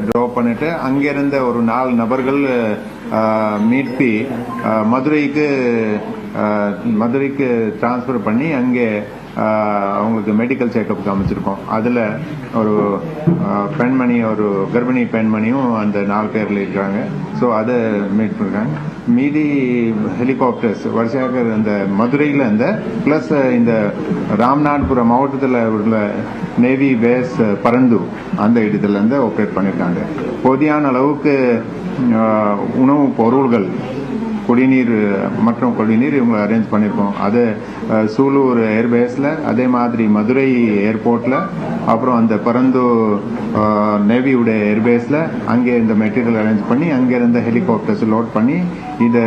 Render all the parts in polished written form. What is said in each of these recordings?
Drop பண்ணிட்டு அங்கிருந்த ஒரு 4 நபர்கள் மீட்பி மதுரைக்கு டிரான்ஸ்ஃபர் பண்ணி அங்கே அவங்களுக்கு மெடிக்கல் செக்அப் காமிச்சிருக்கோம். அதில் ஒரு பெண்மணி, ஒரு கர்ப்பிணி பெண்மணியும் அந்த 4 பேரில் இருக்கிறாங்க. ஸோ அதை மீட் பண்ணிருக்காங்க. மீதி ஹெலிகாப்டர்ஸ் வரிசையாக இந்த மதுரையில் ப்ளஸ் இந்த ராமநாதபுரம் மாவட்டத்தில் உள்ள நேவி பேஸ் பரந்து அந்த இடத்துலேருந்து ஆப்ரேட் பண்ணியிருக்காங்க. போதியான அளவுக்கு உணவு பொருள்கள், குடிநீர் மற்றும் குடிநீர் இவங்க அரேஞ்ச் பண்ணியிருக்கோம். அது சூலூர் ஏர்பேஸில், அதே மாதிரி மதுரை ஏர்போர்ட்டில், அப்புறம் அந்த பரந்து நேவியுடைய ஏர்பேஸில் அங்கே இந்த மெட்டீரியல் அரேஞ்ச் பண்ணி அங்கே இருந்த ஹெலிகாப்டர்ஸ் லோட் பண்ணி இதை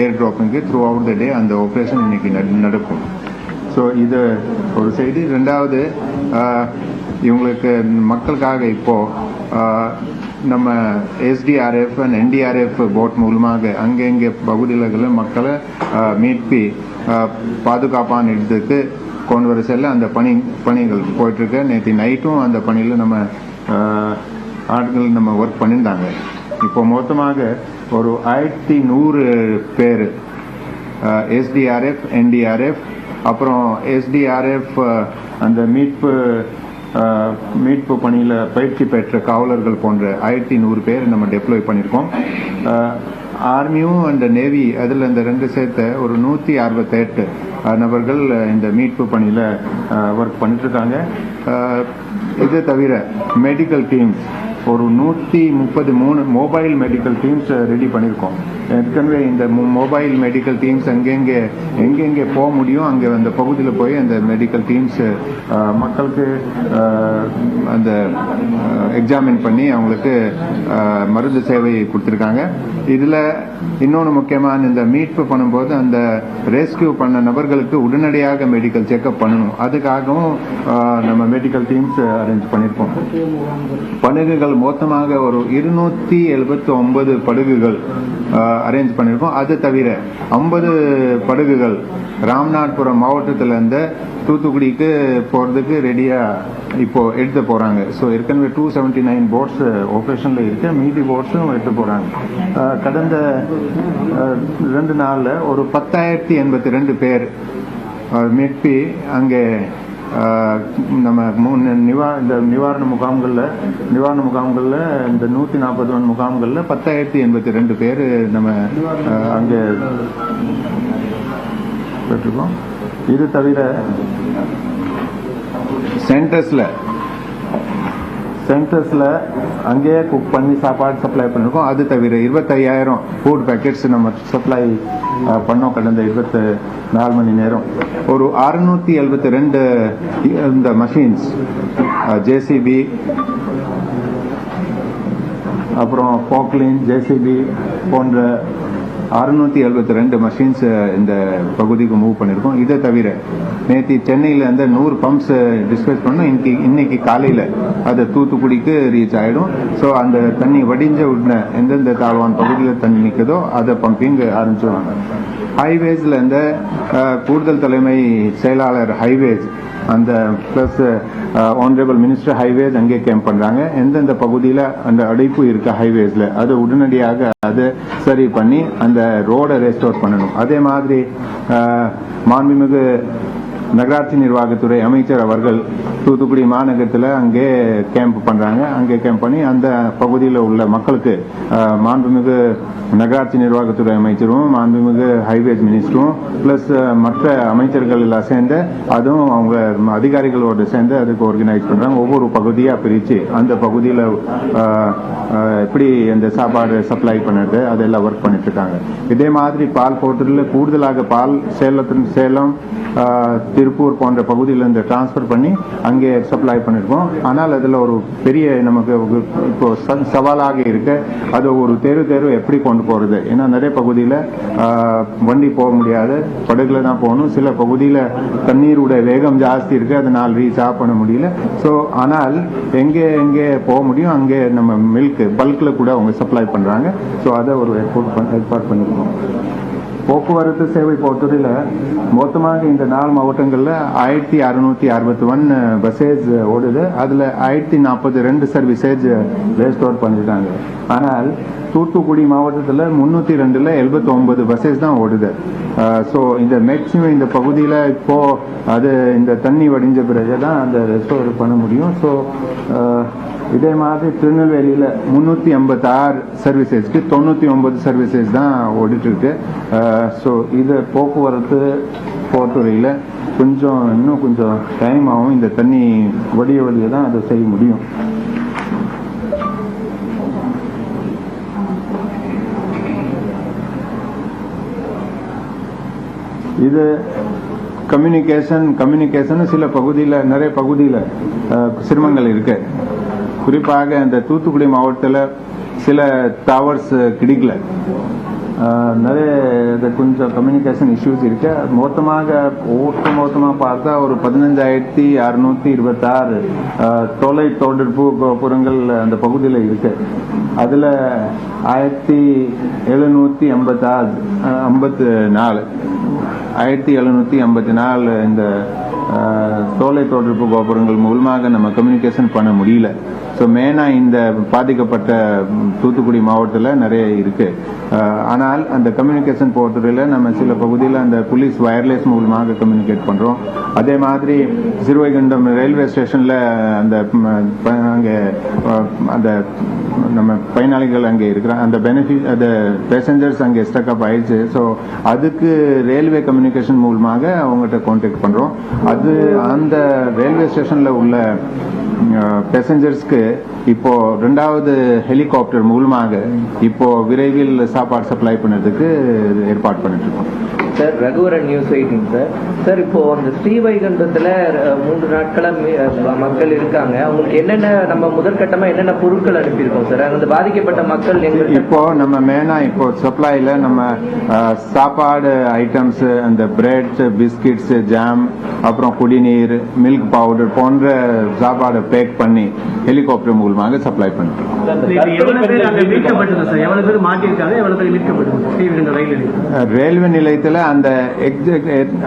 ஏர் ட்ராப்பிங்கு த்ரூ அவுட் த டே அந்த ஆப்ரேஷன் இன்னைக்கு நடக்கும். ஸோ இது ஒரு செய்தி. ரெண்டாவது, இவங்களுக்கு மக்களுக்காக இப்போ நம்ம SDRF அண்ட் NDRF போட் மூலமாக அங்கங்கே பகுதிகளில் மக்களை மீட்பி பாதுகாப்பான இடத்துக்கு கொண்டு வர செல்ல அந்த பணிகள் போயிட்டுருக்கு. நேற்று நைட்டும் அந்த பணியில் நம்ம ஆட்கள் நம்ம ஒர்க் பண்ணியிருந்தாங்க. இப்போ மொத்தமாக ஒரு 1100 பேர் SDRF, NDRF, அப்புறம் SDRF அந்த மீட்பு பணியில் பயிற்சி பெற்ற காவலர்கள் போன்ற 1100 பேர் நம்ம டெப்ளாய் பண்ணியிருக்கோம். ஆர்மியும் அந்த நேவி அதில் இந்த 2 சேர்த்த ஒரு 168 நபர்கள் இந்த மீட்பு பணியில் ஒர்க் பண்ணிட்டு இருக்காங்க. இது தவிர மெடிக்கல் டீம்ஸ் ஒரு 133 மொபைல் மெடிக்கல் டீம்ஸ் ரெடி பண்ணியிருக்கோம். ஏற்கனவே இந்த மொபைல் மெடிக்கல் டீம்ஸ் எங்கெங்கே போக முடியும் அங்கே அந்த பகுதியில் போய் அந்த மெடிக்கல் டீம்ஸ் மக்களுக்கு அந்த எக்ஸாமின் பண்ணி அவங்களுக்கு மருந்து சேவை கொடுத்துருக்காங்க. இதில் இன்னொன்று முக்கியமான, இந்த மீட்பு பண்ணும்போது அந்த ரெஸ்கியூ பண்ண நபர்களுக்கு உடனடியாக மெடிக்கல் செக்அப் பண்ணணும். அதுக்காகவும் நம்ம மெடிக்கல் டீம்ஸ் அரேஞ்ச் பண்ணியிருக்கோம். படகுகள் மொத்தமாக ஒரு 279 படகுகள் அரேஞ்ச் பண்ணியிருக்கோம். அது தவிர 50 படகுகள் ராமநாதபுரம் மாவட்டத்தில் இருந்த தூத்துக்குடிக்கு போகிறதுக்கு ரெடியாக இப்போ எடுத்து போகிறாங்க. ஸோ ஏற்கனவே 279 போட்ஸ் ஆப்ரேஷனில் இருக்கு. மீதி போட்ஸும் எடுத்து போகிறாங்க. கடந்த 2 நாளில் ஒரு 10,082 பேர் மீட்பி அங்கே நம்ம இந்த நிவாரண முகாம்களில் இந்த 141 முகாம்களில் 10,082 பேர் நம்ம அங்கே பெற்றிருக்கோம். இது தவிர சென்டர்ஸில் அங்கேயே குக் பண்ணி சாப்பாடு சப்ளை பண்ணிருக்கோம். அது தவிர 25,000 ஃபுட் பேக்கெட்ஸ் நம்ம சப்ளை பண்ணோம் கடந்த 24 மணி நேரம். ஒரு 672 இந்த மஷின்ஸ், JCB, அப்புறம் போக்லின், JCB போன்ற 672 மஷின்ஸ் இந்த பகுதிக்கு மூவ் பண்ணியிருக்கோம். இதை தவிர நேற்று சென்னையில் அந்த 100 பம்ப்ஸ் டிஸ்பேஸ் பண்ணோம். இன்னைக்கு காலையில் அது தூத்துக்குடிக்கு ரீச் ஆகிடும். ஸோ அந்த தண்ணி வடிஞ்ச உடனே எந்தெந்த தாழ்வான பகுதியில் தண்ணி நிற்குதோ அதை பம்பிங் ஆரம்பிச்சுவாங்க. ஹைவேஸில் இந்த கூடுதல் தலைமை செயலாளர் ஹைவேஸ் அந்த பிளஸ் ஆனரபிள் மினிஸ்டர் ஹைவேஸ் அங்கே கேம்ப் பண்றாங்க. எந்தெந்த பகுதியில் அந்த அடைப்பு இருக்க ஹைவேஸ்ல அது உடனடியாக அதை சரி பண்ணி அந்த ரோடை ரெஸ்டோர் பண்ணணும். அதே மாதிரி மாண்புமிகு நகராட்சி நிர்வாகத்துறை அமைச்சர் அவர்கள் தூத்துக்குடி மாநகரத்தில் அங்கே கேம்ப் பண்றாங்க. அங்கே கேம்ப் பண்ணி அந்த பகுதியில் உள்ள மக்களுக்கு மாண்புமிகு நகராட்சி நிர்வாகத்துறை அமைச்சரும் மாண்புமிகு ஹைவேஸ் மினிஸ்டரும் பிளஸ் மற்ற அமைச்சர்கள் எல்லாம் சேர்ந்து அதுவும் அவங்க அதிகாரிகளோடு சேர்ந்து அதுக்கு ஆர்கனைஸ் பண்றாங்க. ஒவ்வொரு பகுதியாக பிரித்து அந்த பகுதியில் எப்படி அந்த சாப்பாடு சப்ளை பண்ணுறது அதெல்லாம் ஒர்க் பண்ணிட்டு இருக்காங்க. இதே மாதிரி பால் போர்ட்டலில் கூடுதலாக பால் சேலம் திருப்பூர் போன்ற பகுதியிலிருந்து டிரான்ஸ்பர் பண்ணி அங்கே சப்ளை பண்ணிருக்கோம். ஆனால் அதில் ஒரு பெரிய நமக்கு இப்போ சவாலாக இருக்கு, அது ஒரு தெரு எப்படி கொண்டு போறது. ஏன்னா நிறைய பகுதியில் வண்டி போக முடியாது, படகுல தான் போகணும். சில பகுதியில் தண்ணீருடைய வேகம் ஜாஸ்தி இருக்கு, அதனால் ரீச் ஆஃப் பண்ண முடியல. ஸோ ஆனால் எங்கே போக முடியும் அங்கே நம்ம மில்க் பல்க்ல கூட அவங்க சப்ளை பண்றாங்க. ஸோ அதை ஒரு ஏற்பாடு பண்ணிருக்கோம். போக்குவரத்து சேவை பொறுத்தவரையில் மொத்தமாக இந்த 4 மாவட்டங்களில் 1661 பஸ்ஸேஜ் ஓடுது. அதில் 1042 சர்வீசேஜ் ரெஸ்டோர் பண்ணியிருக்காங்க. ஆனால் தூத்துக்குடி மாவட்டத்தில் 302ல் 79 பஸ்ஸஸ் தான் ஓடுது. ஸோ இந்த மேக்சிமம் இந்த பகுதியில் இப்போ அது இந்த தண்ணி வடிஞ்ச பிறகு தான் அந்த ரெஸ்டோர் பண்ண முடியும். ஸோ இதே மாதிரி திருநெல்வேலியில் 386 சர்வீசஸ்க்கு 99 சர்வீசஸ் தான் ஓடிட்டு இருக்கு. ஸோ இது போக்குவரத்து பொறுத்தவரையில் இன்னும் கொஞ்சம் டைம் ஆகும். இந்த தண்ணி வடிய தான் அதை செய்ய முடியும். இது கம்யூனிகேஷன் சில பகுதியில் நிறைய பகுதியில் சிரமங்கள் இருக்கு. குறிப்பாக இந்த தூத்துக்குடி மாவட்டத்தில் சில டவர்ஸ் கிடைக்கல. நிறைய கொஞ்சம் கம்யூனிகேஷன் இஷ்யூஸ் இருக்கு. மொத்தமாக பார்த்தா ஒரு 15,626 தொலை தொடர்பு கோபுரங்கள் அந்த பகுதியில் இருக்கு. அதுல 1754 இந்த தொலை தொடர்பு கோபுரங்கள் மூலமாக நம்ம கம்யூனிகேஷன் பண்ண முடியல. ஸோ மெயினாக இந்த பாதிக்கப்பட்ட தூத்துக்குடி மாவட்டத்தில் நிறைய இருக்கு. ஆனால் அந்த கம்யூனிகேஷன் பொறுத்தவரையில் நம்ம சில பகுதியில் அந்த போலீஸ் வயர்லெஸ் மூலமாக கம்யூனிகேட் பண்ணுறோம். அதே மாதிரி சிறுவைகுண்டம் ரயில்வே ஸ்டேஷனில் அந்த அங்கே அந்த நம்ம பயனாளிகள் அங்கே இருக்கிறாங்க, அந்த அந்த பேசஞ்சர்ஸ் அங்கே ஸ்டக்அப் ஆயிடுச்சு. ஸோ அதுக்கு ரயில்வே கம்யூனிகேஷன் மூலமாக அவங்ககிட்ட கான்டாக்ட் பண்ணுறோம். அது அந்த ரயில்வே ஸ்டேஷனில் உள்ள பேசஞ்சர்ஸ்க்கு இப்போ 2வது ஹெலிகாப்டர் மூலமாக இப்போ விரைவில் சாப்பாடு சப்ளை பண்ணுறதுக்கு ஏற்பாடு பண்ணிட்டு இருக்கோம். Sir, Raghuvaran news 18 sir. Sir, இப்போ அந்த ஸ்ரீவைகுண்டத்துல 3 நாட்களா மக்கள் இருக்காங்க. அவங்களுக்கு என்னென்ன நம்ம முதற்கட்டமா என்னென்ன பொருட்கள் அனுப்பியிருக்கோம் சார்? அந்த பாதிக்கப்பட்ட மக்கள் இப்போ நம்ம மெயினா இப்போ சப்ளைல நம்ம சாப்பாடு ஐட்டம்ஸ், அந்த பிரெட், பிஸ்கட்ஸ், ஜாம், அப்புறம் குடிநீர், மில்க் பவுடர் போன்ற சாப்பாடு பேக் பண்ணி ஹெலிகாப்டர் மூலமாக சப்ளை பண்றோம். ரயில்வே நிலையத்தில் அந்த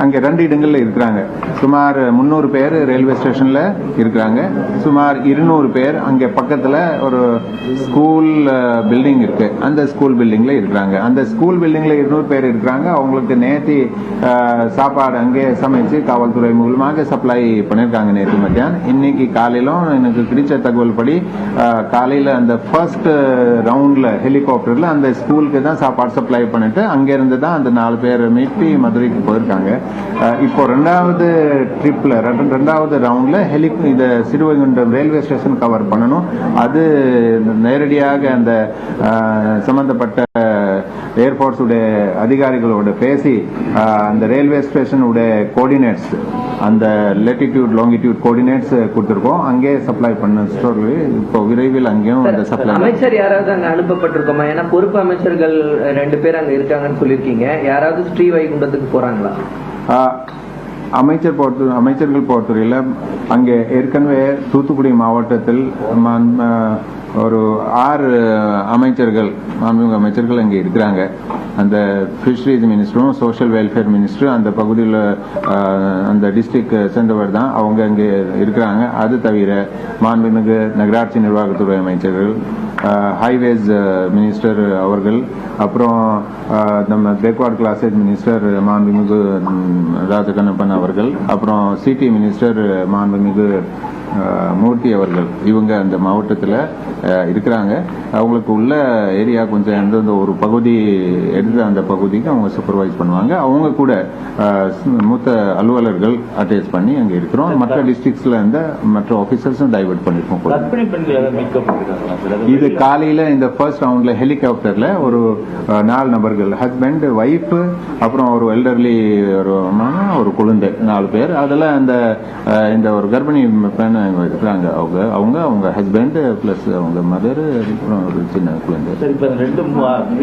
அங்க 2 இடங்கள்ல இருக்கிறாங்க. சுமார் 300 பேர் ரயில்வே ஸ்டேஷன்ல இருக்கிறாங்க. சுமார் 200 பேர் அங்க பக்கத்துல ஒரு ஸ்கூல் பில்டிங் இருக்கு, அந்த ஸ்கூல் பில்டிங்ல இருக்கிறாங்க. அந்த ஸ்கூல் பில்டிங்ல 200 பேர் இருக்கிறாங்க. அவங்களுக்கு நேற்று சாப்பாடு அங்கே சமைச்சு காவல்துறை மூலமாக சப்ளை பண்ணிருக்காங்க நேற்று மத்தியானம். இன்னைக்கு காலையிலும் எனக்கு கிடைச்ச தகவல் படி காலையில அந்த ஃபர்ஸ்ட் ரவுண்ட்ல ஹெலிகாப்டர்ல அந்த ஸ்கூலுக்கு தான் சாப்பாடு சப்ளை பண்ணிட்டு அங்கிருந்து தான் அந்த 4 பேர் மீட்டி மதுரைக்கு போயிருக்காங்க. இப்போ 2வது ட்ரிப்ல 2வது ரவுண்ட்ல இந்த சிறுவைகுண்டம் ரயில்வே ஸ்டேஷன் கவர் பண்ணணும். அது நேரடியாக அந்த சம்பந்தப்பட்ட ஏர்போர்ட்ஸ் உடைய அதிகாரிகளோட பேசி அந்த ரயில்வே ஸ்டேஷன் உடைய கோஆர்டினேட்ஸ், அந்த லேட்டிடியூட் லாங்கிடியூட் கோஆர்டினேட்ஸ் கொடுத்திருக்கோம். அங்கே சப்ளை பண்ண ஸ்டோர்ல இப்போ விரைவில் அங்கேயும் அந்த சப்ளை. அமைச்சர் யாராவது அங்க அனுப்பப்பட்டிருக்கோமா? ஏன்னா பொறுப்பு அமைச்சர்கள் 2 பேர் அங்க இருக்காங்கன்னு சொல்லியிருக்கீங்க. யாராவது ஸ்ரீவைகுண்டத்துக்கு போறாங்களா? அமைச்சர்கள் பொறுத்தவரையில் அங்கே ஏற்கனவே தூத்துக்குடி மாவட்டத்தில் ஒரு 6 அமைச்சர்கள், மாண்புமிகு அமைச்சர்கள் அங்கே இருக்கிறாங்க. அந்த ஃபிஷரிஸ் மினிஸ்டரும் சோஷியல் வெல்ஃபேர் மினிஸ்டரும் அந்த பகுதியில் அந்த டிஸ்ட்ரிக்ட் சேர்ந்தவர் தான், அவங்க அங்கே இருக்கிறாங்க. அது தவிர மாண்புமிகு நகராட்சி நிர்வாகத்துறை அமைச்சர்கள், ஹைவேஸ் மினிஸ்டர் அவர்கள், அப்புறம் நம்ம பேக்வார்ட் கிளாஸேஜ் மினிஸ்டர் மாண்புமிகு ராஜகண்ணப்பன் அவர்கள், அப்புறம் சிடி மினிஸ்டர் மாண்புமிகு மூர்த்தி அவர்கள், இவங்க அந்த மாவட்டத்தில் இருக்கிறாங்க. அவங்களுக்கு உள்ள ஏரியா கொஞ்சம் எந்தெந்த ஒரு பகுதி எடுத்து அந்த பகுதிக்கு அவங்க சூப்பர்வைஸ் பண்ணுவாங்க. அவங்க கூட மூத்த அலுவலர்கள் அட்டாச் பண்ணி அங்கே இருக்கிறோம். மற்ற டிஸ்ட்ரிக்ட்ஸ்ல இருந்த மற்ற ஆபீசர்ஸும் டைவர்ட் பண்ணிருக்கோம். இது காலையில இந்த ஃபர்ஸ்ட் ரவுண்ட்ல ஹெலிகாப்டர்ல ஒரு 4 நபர்கள், ஹஸ்பண்ட், ஒய்ஃப், அப்புறம் ஒரு எல்டர்லி ஒரு குழந்தை, 4 பேர். அதுல இந்த ஒரு கர்ப்பிணி பெண் இருக்கிறாங்க. அவங்க ஹஸ்பண்ட் பிளஸ் அவங்க மதர், அப்புறம் ஒரு சின்ன குழந்தை.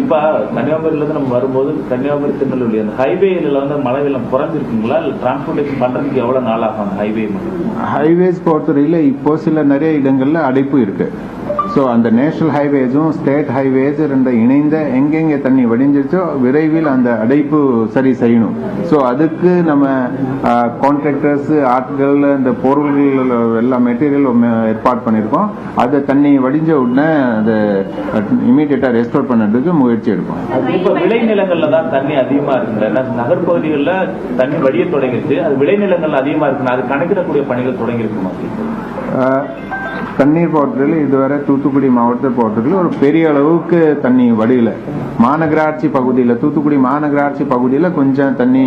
இப்ப கன்னியாகுமரியில இருந்து நம்ம வரும்போது கன்னியாகுமரி திருநெல்வேலி அந்த ஹைவேல வந்து மழை வெள்ளம் குறைஞ்சிருக்குங்களா? இல்ல டிரான்ஸ்போர்டேஷன் பண்றதுக்கு எவ்வளவு நாள் ஆகும்? ஹைவேஸ் பொறுத்தவரையில இப்போ சில நிறைய இடங்கள்ல அடைப்பு இருக்கு. ஸோ அந்த நேஷனல் ஹைவேஸும் ஸ்டேட் ஹைவேஸ் ரெண்டு இணைந்த எங்கெங்கே தண்ணி வடிஞ்சிருச்சோ விரைவில் அந்த அடைப்பு சரி செய்யணும். ஸோ அதுக்கு நம்ம கான்ட்ராக்டர்ஸ் ஆட்கள் இந்த பொருள்கள் எல்லாம் மெட்டீரியல் ஏற்பாடு பண்ணியிருக்கோம். அதை தண்ணி வடிஞ்ச உடனே அதை இமீடியட்டா ரெஸ்டோர் பண்ணுறதுக்கு முயற்சி எடுப்போம். இப்ப விளைநிலங்கள்ல தான் தண்ணி அதிகமா இருக்குல்ல, நகர்பகுதிகளில் தண்ணி வடிய தொடங்கிடுச்சு, அது விளைநிலங்கள் அதிகமா இருக்குன்னு அது கணக்கிடக்கூடிய பணிகள் தொடங்கி இருக்குமா? தண்ணீர் போர்ட்டல் இதுவரை தூத்துக்குடி மாவட்டத்தை போர்ட்டல் ஒரு பெரிய அளவுக்கு தண்ணி வடியல. மாநகராட்சி பகுதியில் தூத்துக்குடி மாநகராட்சி பகுதியில் கொஞ்சம் தண்ணி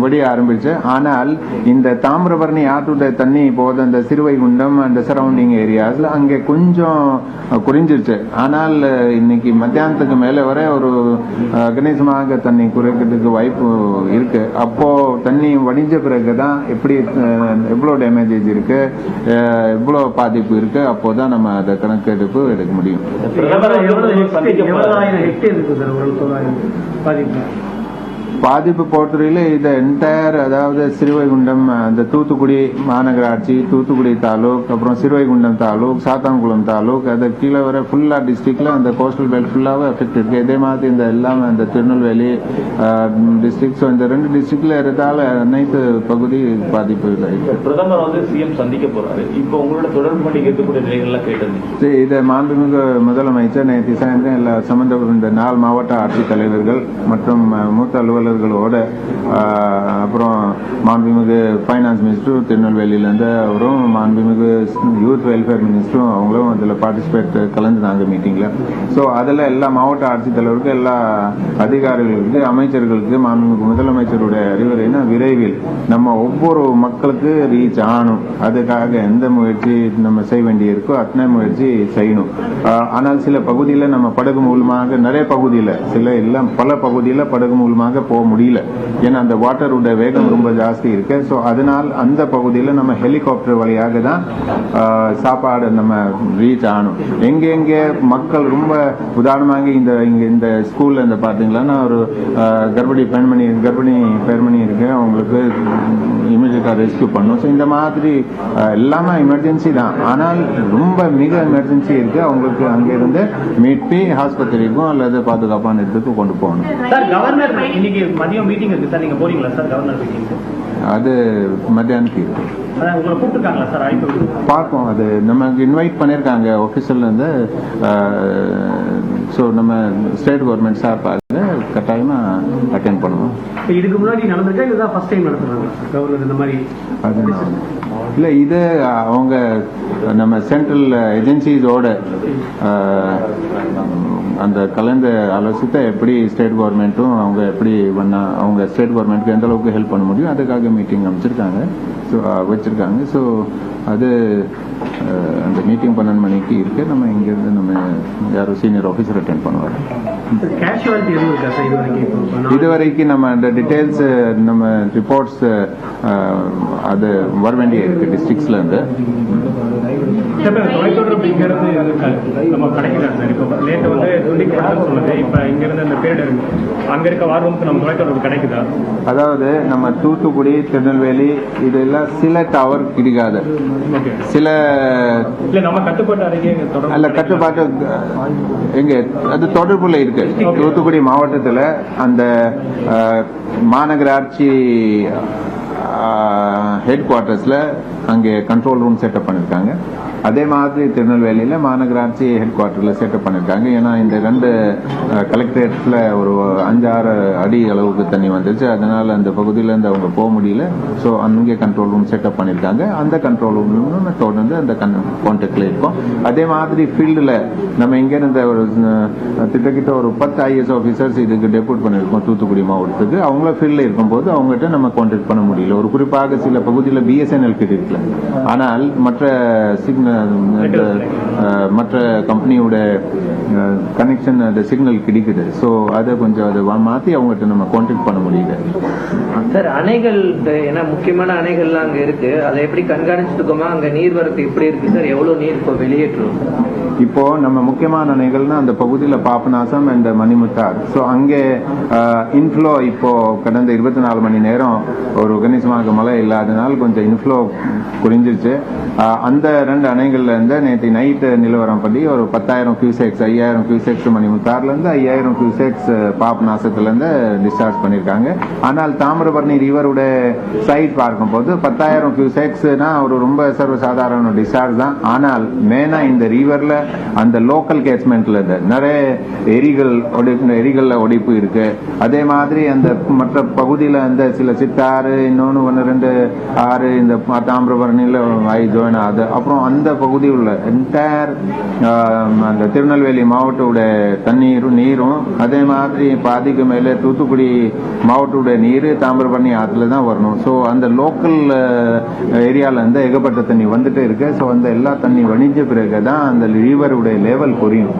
வடிய ஆரம்பிச்சு. ஆனால் இந்த தாமிரபரணி ஆற்றுடைய தண்ணி இப்போது அந்த சிறுவைகுண்டம் அந்த சரௌண்டிங் ஏரியாஸ்ல அங்கே கொஞ்சம் குறைஞ்சிருச்சு. ஆனால் இன்னைக்கு மத்தியானத்துக்கு மேலே வர ஒரு கணிசமாக தண்ணி குறைக்கிறதுக்கு வாய்ப்பு இருக்கு. அப்போ தண்ணி வடிஞ்ச பிறகுதான் எப்படி எவ்வளோ டேமேஜஸ் இருக்கு, எவ்வளோ பாதிப்பு இருக்கு, அப்போதான் நம்ம அதை கணக்கெடுப்பு எடுக்க முடியும். பாதிப்பு பொறுத்தவரையில் இந்த என்டையர் அதாவது சிறுவைகுண்டம் அந்த தூத்துக்குடி மாநகராட்சி, தூத்துக்குடி தாலூக், அப்புறம் சிறுவைகுண்டம் தாலூக், சாத்தான்குளம் தாலூக், அதை கீழே வர ஃபுல்லா டிஸ்ட்ரிக்ட்ல அந்த கோஸ்டல் பெல்ட் ஃபுல்லாவே அஃபெக்ட் இருக்கு. இதே மாதிரி இந்த எல்லாமே இந்த திருநெல்வேலி டிஸ்ட்ரிக்ட், இந்த 2 டிஸ்ட்ரிக்ட்ல இருந்தால அனைத்து பகுதி பாதிப்பு இருக்கு. பிரதமர் வந்து சிஎம் சந்திக்க போறாரு. இப்போ உங்களோட தொடர்பு பண்ணி கேட்கக்கூடிய நிலைகள்லாம் கேட்டது. இதை மாண்புமிகு முதலமைச்சர் நேற்று சாயந்தரம் எல்லா சம்பந்தப்பட்ட 4 மாவட்ட ஆட்சித்தலைவர்கள் மற்றும் மூத்த அலுவலர்களோட அப்புறம் மாண்புமிகு ஃபைனான்ஸ் மினிஸ்டரும் திருநெல்வேலியிலேருந்து அவரும் மாண்புமிகு யூத் வெல்ஃபேர் மினிஸ்டரும் அவங்களும் அதில் பார்ட்டிசிபேட் கலந்துனாங்க மீட்டிங்ல. ஸோ அதில் எல்லா மாவட்ட ஆட்சித்தலைவருக்கு, எல்லா அதிகாரிகளுக்கு, அமைச்சர்களுக்கு மாண்புமிகு முதலமைச்சருடைய அறிவுரைனா விரைவில் நம்ம ஒவ்வொரு மக்களுக்கு ரீச் ஆகணும். அதுக்காக எந்த முயற்சி நம்ம செய்ய வேண்டியிருக்கோ அத்தனை முயற்சி செய்யணும். ஆனால் சில பகுதியில் நம்ம படகு மூலமாக நிறைய பகுதியில் பல பகுதியில் படகு மூலமாக போக முடியல. ஏன்னா அந்த வாட்டருடைய வேகம் ரொம்ப ஜாஸ்தி இருக்கு. ஸோ அதனால் அந்த பகுதியில் நம்ம ஹெலிகாப்டர் வழியாக தான் சாப்பாடு நம்ம ரீச் ஆகணும். எங்கெங்கே மக்கள் ரொம்ப உதாரணமாக இந்த ஸ்கூல்ல இந்த பார்த்தீங்களா ஒரு கர்ப்பிணி பெண்மணி இருக்கு, அவங்களுக்கு இமீடியட்டா ரெஸ்கியூ பண்ணும். ஸோ இந்த மாதிரி எல்லாமே எமர்ஜென்சி தான். ஆனால் ரொம்ப மிக எமர்ஜென்சி இருக்கு. அவங்களுக்கு அங்கிருந்து மீட்பி ஆஸ்பத்திரிக்கும் அல்லது பாதுகாப்பான இடத்துக்கு கொண்டு போகணும். கவர்னர் இன்னைக்கு மதியம் மீட்டிங் இருக்கு சார், நீங்க போறீங்களா சார் கவர்னர் மீட்டிங்? அது மத்தியானத்துக்கு இருக்கு. உங்களை கூப்பிட்டுருக்காங்களா சார்? அழைப்பு பார்ப்போம். அது நமக்கு இன்வைட் பண்ணியிருக்காங்க ஆஃபீஸர்ல இருந்து. ஸோ நம்ம ஸ்டேட் கவர்மெண்ட் சார்பாக கட்டாயமா அட்டென்ட் பண்ணுவோம். இதுக்கு முன்னாடி நடந்திருக்கா, இதுதான் ஃபர்ஸ்ட் டைம் நடத்துறாங்க கவர்னர் இந்த மாதிரி? அது இல்ல, இது அவங்க நம்ம சென்ட்ரல் ஏஜென்சிஸோட அந்த கலந்து ஆலோசித்த எப்படி ஸ்டேட் கவர்மெண்ட்டும் அவங்க எப்படி அவங்க ஸ்டேட் கவர்மெண்ட்டுக்கு எந்த அளவுக்கு ஹெல்ப் பண்ண முடியும் அதுக்காக மீட்டிங் அமைச்சிருக்காங்க. ஸோ வச்சிருக்காங்க. ஸோ அது அந்த மீட்டிங் 12 மணிக்கு இருக்கு. நம்ம இங்கிருந்து நம்ம யாரும் சீனியர் ஆஃபீஸர் அட்டென்ட் பண்ணுவார். இதுவரைக்கும் நம்ம அந்த டீடைல்ஸ் நம்ம ரிப்போர்ட்ஸ் அது வர வேண்டிய இருக்கு டிஸ்ட்ரிக்ட்ஸ்ல இருந்து. நம்ம கிடைக்கலாம் சார். இப்போ நேற்று வந்து சொல்லுது, இப்ப இங்க இருந்து அந்த பேரிடர் அங்க இருக்க வார்வமுக்கு நம்ம தொலைத்தொடர்பு கிடைக்குதா? அதாவது நம்ம தூத்துக்குடி, திருநெல்வேலி இதெல்லாம் சில டவர் கிடைக்காது. சில நம்ம கட்டுப்பாட்டு அருகே அல்ல கட்டுப்பாட்டு எங்க அது தொடர்புல இருக்கு. தூத்துக்குடி மாவட்டத்தில் அந்த மாநகராட்சி ஹெட் குவார்டர்ஸ்ல அங்கே கண்ட்ரோல் ரூம் செட்டப் பண்ணிருக்காங்க. அதே மாதிரி திருநெல்வேலியில மாநகராட்சி ஹெட் குவார்டர்ல செட்டப் பண்ணிருக்காங்க. ஏன்னா இந்த 2 கலெக்டரேட்ஸ்ல ஒரு 5-6 அடி அளவுக்கு தண்ணி வந்துருச்சு. அதனால அந்த பகுதியில இருந்து அவங்க போக முடியல. ஸோ அங்கே கண்ட்ரோல் ரூம் செட்டப் பண்ணிருக்காங்க. அந்த கண்ட்ரோல் ரூம் தொடர்ந்து அந்த கான்டாக்ட்ல இருக்கும். அதே மாதிரி ஃபீல்டுல நம்ம இங்க இருந்த ஒரு கிட்டத்தட்ட ஒரு 10 IAS ஆபீசர்ஸ் இதுக்கு டெபுட் பண்ணிருக்கோம் தூத்துக்குடி மாவட்டத்துக்கு. அவங்கள ஃபீல்ட்ல இருக்கும்போது அவங்ககிட்ட நம்ம கான்டாக்ட் பண்ண முடியல. ஒரு குறிப்பாக சில பகுதியில் BSNL கிடைக்கல. ஆனால் மற்ற கம்பெனியோட கனெக்ஷன் அந்த சிக்னல் கிடைக்குது. ஸோ அதை கொஞ்சம் அதை மாற்றி அவங்ககிட்ட நம்ம கான்டாக்ட் பண்ண முடியல. சார் அணைகள், ஏன்னா முக்கியமான அணைகள்லாம் அங்கே இருக்கு, அதை எப்படி கண்காணிச்சுட்டுக்கோமா? அங்கே நீர்வரத்து எப்படி இருக்கு சார்? எவ்வளவு நீர் இப்போ வெளியேற்றும்? இப்போ நம்ம முக்கியமான அணைகள்னா அந்த பகுதியில் பாபநாசம் அண்ட் மணிமுத்தார். ஸோ அங்கே இன்ஃப்ளோ இப்போ கடந்த 24 மணி நேரம் ஒரு கணிசமாக மழை இல்லாதனால் கொஞ்சம் இன்ஃப்ளோ குறைஞ்சிருச்சு. அந்த 2 அணைகள்ல இருந்து நேற்று நைட்டு நிலவரம் படி ஒரு 10,000 கியூசெக்ஸ் 5,000 கியூசெக்ஸ் மணிமுத்தாறுல இருந்து 5,000 கியூசெக்ஸ் பாபநாசத்துல இருந்து டிஸ்சார்ஜ் பண்ணிருக்காங்க. ஆனால் தாமிரபரணி ரிவருடைய சைட் பார்க்கும்போது 10,000 கியூசெக்ஸ்னா ஒரு ரொம்ப சர்வசாதாரண டிஸ்சார்ஜ் தான். ஆனால் மெயினா இந்த ரிவர்ல அந்த லோக்கல் கேட்ச்மெண்ட்ல நிறைய எரிகள்ல ஒடிப்பு இருக்கு. அதே மாதிரி அந்த மற்ற பகுதியில அந்த சில சித்தாறு இன்னொன்னு 1-2 ஆறு இந்த தாமிரபரணியில ஜாயின் ஆகுது. அப்புறம் அந்த பகுதி உள்ள என்டையர் அந்த திருநெல்வேலி மாவட்டோட நீரும் அதே மாதிரி பாதிக்கு மேலே தூத்துக்குடி மாவட்டோட நீர் தாமிரபரணி ஆற்றுல தான் வரணும். ஸோ அந்த லோக்கல் ஏரியால இருந்து ஏகப்பட்ட தண்ணி வந்துட்டு இருக்கு. ஸோ அந்த எல்லா தண்ணி வணிஞ்ச பிறகு தான் அந்த ரிவருடைய லெவல் குறையும்.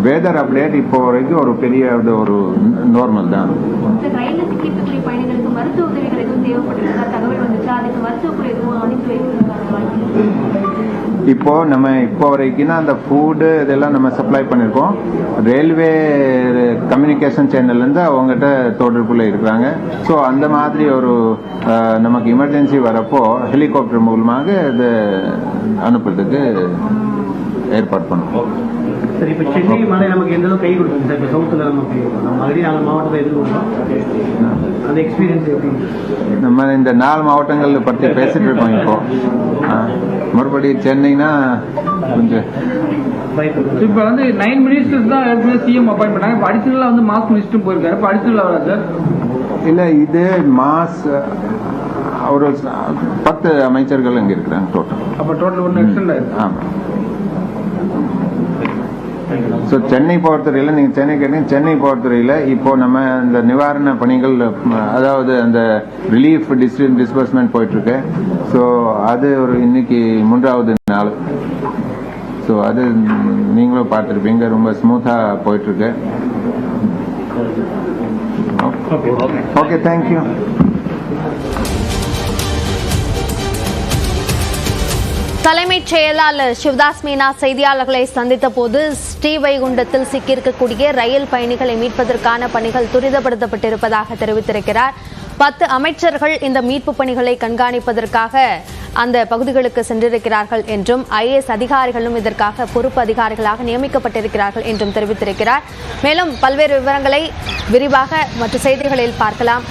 வெதர் அப்டேட் இப்போ வரைக்கும் ஒரு பெரிய ஒரு நார்மல் தான். இப்போ நம்ம இப்போ வரைக்கும் அந்த ஃபுட்டு இதெல்லாம் நம்ம சப்ளை பண்ணிருக்கோம். ரயில்வே கம்யூனிகேஷன் சேனல்ல இருந்து அவங்ககிட்ட தொடர்புல இருக்கிறாங்க. ஸோ அந்த மாதிரி ஒரு நமக்கு எமர்ஜென்சி வரப்போ ஹெலிகாப்டர் மூலமாக இதை அனுப்புறதுக்கு ஏற்பாடு பண்ணுவோம். சார் இப்போ சென்னை மழை நமக்கு எந்த அளவுக்கு கை கொடுக்குது சார்? இப்போ சவுத்தில் நமக்கு மறுபடியும் 4 மாவட்டத்தை எதிர்கொள்றோம். அந்த எக்ஸ்பீரியன்ஸ் எப்படி? நம்ம இந்த 4 மாவட்டங்கள் பற்றி பேசிட்டு இருக்கோம். இப்போ மறுபடியும் சென்னைனா கொஞ்சம் இப்போ 9 மினிஸ்டர்ஸ் தான் ஏற்கனவே சிஎம் அப்பாயிண்ட் பண்ணாங்க. இப்போ அடிஷனலாக மாஸ் மினிஸ்டரும் போயிருக்காரு. இப்போ அடிஷனலாக வரா சார்? இல்லை, இது மாஸ் ஒரு 10 அமைச்சர்கள் அங்கே இருக்கிறாங்க டோட்டல். அப்போ டோட்டல் 1 எக்ஸ்டெண்ட் ஆயிருக்கு. ஆமாம். ஸோ சென்னை பொறுத்தவரையில் நீங்கள் சென்னை கேட்டீங்க. சென்னை பொறுத்தவரையில் இப்போ நம்ம இந்த நிவாரண பணிகள் அதாவது அந்த ரிலீஃப் டிஸ்பர்ஸ்மெண்ட் போயிட்டு இருக்கு. ஸோ அது ஒரு இன்னைக்கு 3வது நாள். ஸோ அது நீங்களும் பார்த்துருப்பீங்க, ரொம்ப ஸ்மூத்தா போயிட்டு இருக்கு. Okay, thank you. தலைமைச் செயலாளர் சிவதாஸ் மீனா செய்தியாளர்களை சந்தித்த போது ஸ்ரீவைகுண்டத்தில் சிக்கியிருக்கக்கூடிய ரயில் பயணிகளை மீட்பதற்கான பணிகள் துரிதப்படுத்தப்பட்டிருப்பதாக தெரிவித்திருக்கிறார். 10 அமைச்சர்கள் இந்த மீட்பு பணிகளை கண்காணிப்பதற்காக அந்த பகுதிகளுக்கு சென்றிருக்கிறார்கள் என்றும் IAS அதிகாரிகளும் இதற்காக பொறுப்பு அதிகாரிகளாக நியமிக்கப்பட்டிருக்கிறார்கள் என்றும் தெரிவித்திருக்கிறார். மேலும் பல்வேறு விவரங்களை விரிவாக மற்ற செய்திகளில் பார்க்கலாம்.